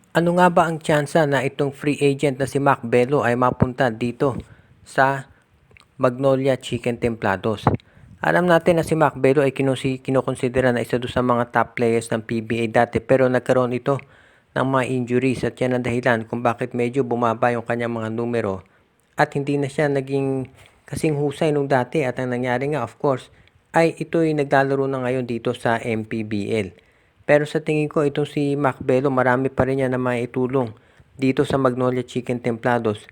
Ano nga ba ang tyansa na itong free agent na si Mac Bello ay mapunta dito sa Magnolia Chicken Templados? Alam natin na si Mac Bello ay kinokonsidera na isa doon sa mga top players ng PBA dati, pero nagkaroon ito ng mga injuries at yan ang dahilan kung bakit medyo bumaba yung kanyang mga numero at hindi na siya naging kasing husay nung dati. At ang nangyari nga, of course, ay ito'y naglalaro na ngayon dito sa MPBL. Pero sa tingin ko, itong si Mac Bello, marami pa rin yan na maitulong dito sa Magnolia Chicken Templados.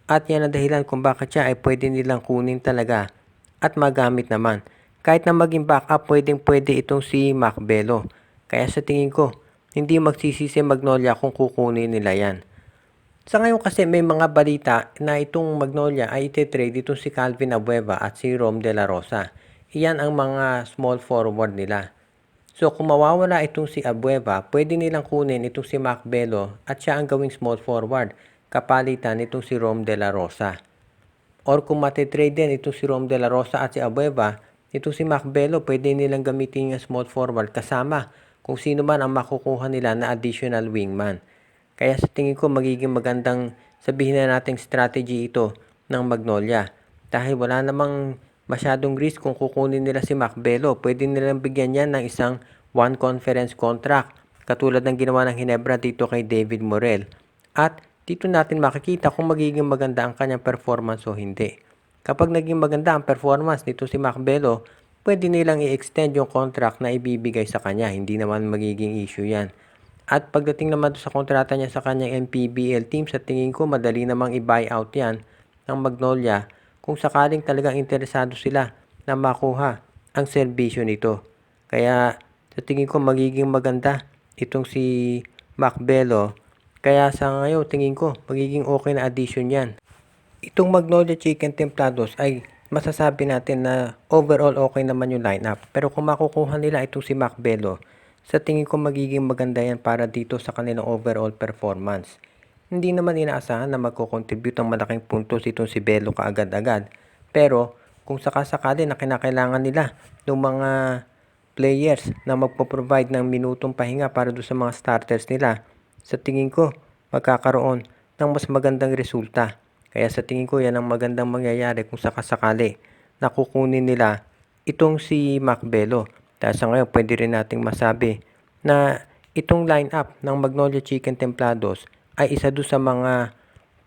At yan ang dahilan kung bakit siya ay pwede nilang kunin talaga at magamit naman. Kahit na maging backup, pwede itong si Mac Bello. Kaya sa tingin ko, hindi magsisisi Magnolia kung kukunin nila yan. Sa ngayon kasi may mga balita na itong Magnolia ay ite-trade itong si Calvin Abueva at si Rom De La Rosa. Iyan ang mga small forward nila. So kung mawawala itong si Abueva, pwede nilang kunin itong si Mac Bello at siya ang gawing small forward kapalitan itong si Rom De La Rosa. Or kung matitrade din itong si Rom De La Rosa at si Abueva, itong si Mac Bello pwede nilang gamitin yung small forward kasama kung sino man ang makukuha nila na additional wingman. Kaya sa tingin ko magiging magandang sabihin na nating strategy ito ng Magnolia. Dahil wala namang masyadong risk kung kukunin nila si Mac Bello. Pwede nilang bigyan yan ng isang one conference contract katulad ng ginawa ng Hinebra dito kay David Morel. At dito natin makikita kung magiging maganda ang kanyang performance o hindi. Kapag naging maganda ang performance nito si Mac Bello, pwede nilang i-extend yung contract na ibibigay sa kanya. Hindi naman magiging issue yan. At pagdating naman sa kontrata niya sa kanyang MPBL team, sa tingin ko madali namang i-buyout yan ng Magnolia kung sakaling talagang interesado sila na makuha ang serbisyo nito. Kaya sa tingin ko magiging maganda itong si Mac Bello. Kaya sa ngayon tingin ko magiging okay na addition yan. Itong Magnolia Chicken Templados ay masasabi natin na overall okay naman yung lineup. Pero kung makukuha nila itong si Mac Bello, sa tingin ko magiging maganda yan para dito sa kanilang overall performance. Hindi naman inaasahan na magko-contribute ang malaking puntos itong si Bello kaagad-agad. Pero kung sakasakali na kinakailangan nila ng mga players na magpo-provide ng minutong pahinga para doon sa mga starters nila, sa tingin ko magkakaroon ng mas magandang resulta. Kaya sa tingin ko yan ang magandang mangyayari kung sakasakali na kukunin nila itong si Mac Bello. Dahil sa ngayon pwede rin nating masabi na itong lineup ng Magnolia Chicken Templados ay isa doon sa mga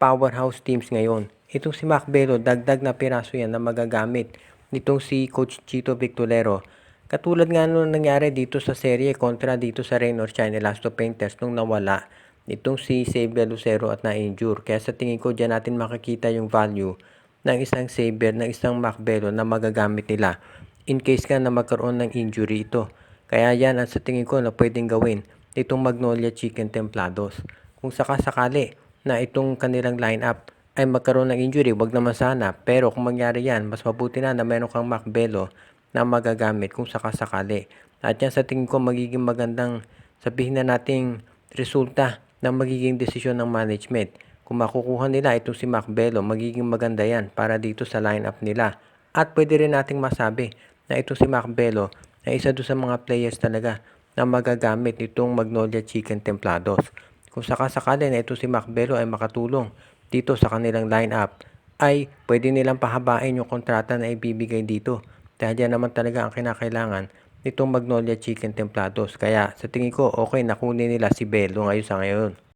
powerhouse teams ngayon. Itong si Mac Bello, dagdag na piraso yan na magagamit nitong si Coach Chito Victolero. Katulad nga nung nangyari dito sa serye kontra dito sa Rain or Shine Elasto Painters nung nawala nitong si Xavier Lucero at na-injure. Kaya sa tingin ko dyan natin makikita yung value ng isang Xavier, ng isang Mac Bello na magagamit nila in case ka na magkaroon ng injury ito. Kaya yan ang sa tingin ko na pwedeng gawin itong Magnolia Chicken Templados. Kung sakasakali na itong kanilang lineup ay magkaroon ng injury, wag naman sana. Pero kung mangyari yan, mas mabuti na meron kang Mac Bello na magagamit kung sakasakali. At yan sa tingin ko magiging magandang sabihin na nating resulta ng magiging desisyon ng management. Kung makukuha nila itong si Mac Bello, magiging maganda yan para dito sa lineup nila. At pwede rin nating masabi na ito si Mac Bello na isa doon sa mga players talaga na magagamit itong Magnolia Chicken Templados. Kung sakasakali na ito si Mac Bello ay makatulong dito sa kanilang lineup, ay pwede nilang pahabain yung kontrata na ibibigay dito. Dahil yan naman talaga ang kinakailangan nitong Magnolia Chicken Templados. Kaya sa tingin ko okay na kunin nila si Bello ngayon sa ngayon.